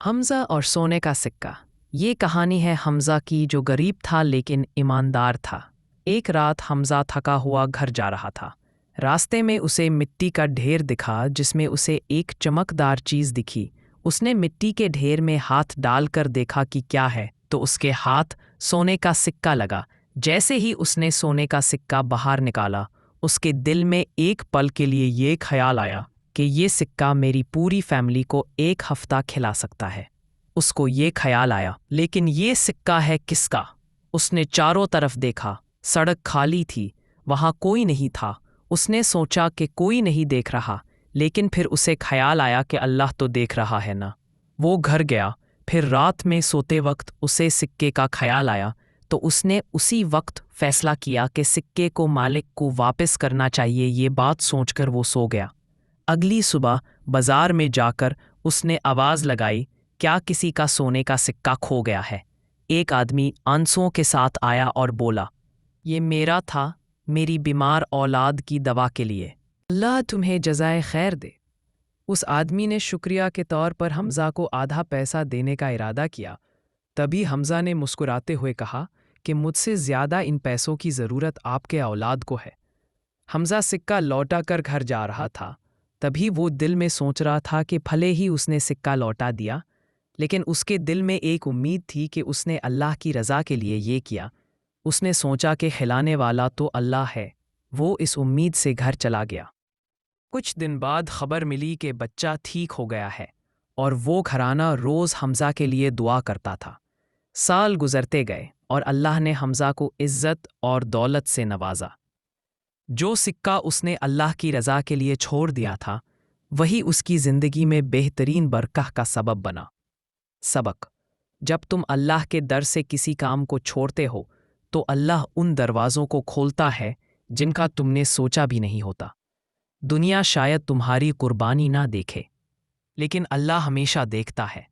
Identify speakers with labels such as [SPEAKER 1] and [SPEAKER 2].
[SPEAKER 1] حمزہ اور سونے کا سکہ۔ یہ کہانی ہے حمزہ کی جو غریب تھا لیکن ایماندار تھا۔ ایک رات حمزہ تھکا ہوا گھر جا رہا تھا۔ راستے میں اسے مٹی کا ڈھیر دکھا جس میں اسے ایک چمکدار چیز دکھی۔ اس نے مٹی کے ڈھیر میں ہاتھ ڈال کر دیکھا کہ کیا ہے، تو اس کے ہاتھ سونے کا سکہ لگا۔ جیسے ہی اس نے سونے کا سکہ باہر نکالا، اس کے دل میں ایک پل کے لیے یہ خیال آیا کہ یہ سکہ میری پوری فیملی کو ایک ہفتہ کھلا سکتا ہے۔ اس کو یہ خیال آیا، لیکن یہ سکہ ہے کس کا؟ اس نے چاروں طرف دیکھا، سڑک خالی تھی، وہاں کوئی نہیں تھا۔ اس نے سوچا کہ کوئی نہیں دیکھ رہا، لیکن پھر اسے خیال آیا کہ اللہ تو دیکھ رہا ہے نا۔ وہ گھر گیا، پھر رات میں سوتے وقت اسے سکے کا خیال آیا، تو اس نے اسی وقت فیصلہ کیا کہ سکے کو مالک کو واپس کرنا چاہیے۔ یہ بات سوچ کر وہ سو گیا۔ اگلی صبح بازار میں جا کر اس نے آواز لگائی، کیا کسی کا سونے کا سکہ کھو گیا ہے؟ ایک آدمی آنسوؤں کے ساتھ آیا اور بولا، یہ میرا تھا، میری بیمار اولاد کی دوا کے لیے۔ اللہ تمہیں جزائے خیر دے۔ اس آدمی نے شکریہ کے طور پر حمزہ کو آدھا پیسہ دینے کا ارادہ کیا۔ تبھی حمزہ نے مسکراتے ہوئے کہا کہ مجھ سے زیادہ ان پیسوں کی ضرورت آپ کے اولاد کو ہے۔ حمزہ سکہ لوٹا کر گھر جا رہا تھا۔ تبھی وہ دل میں سوچ رہا تھا کہ بھلے ہی اس نے سکہ لوٹا دیا، لیکن اس کے دل میں ایک امید تھی کہ اس نے اللہ کی رضا کے لیے یہ کیا۔ اس نے سوچا کہ کھلانے والا تو اللہ ہے۔ وہ اس امید سے گھر چلا گیا۔ کچھ دن بعد خبر ملی کہ بچہ ٹھیک ہو گیا ہے، اور وہ گھرانہ روز حمزہ کے لیے دعا کرتا تھا۔ سال گزرتے گئے اور اللہ نے حمزہ کو عزت اور دولت سے نوازا۔ جو سکہ اس نے اللہ کی رضا کے لیے چھوڑ دیا تھا، وہی اس کی زندگی میں بہترین برکت کا سبب بنا۔ سبق: جب تم اللہ کے در سے کسی کام کو چھوڑتے ہو تو اللہ ان دروازوں کو کھولتا ہے جن کا تم نے سوچا بھی نہیں ہوتا۔ دنیا شاید تمہاری قربانی نہ دیکھے، لیکن اللہ ہمیشہ دیکھتا ہے۔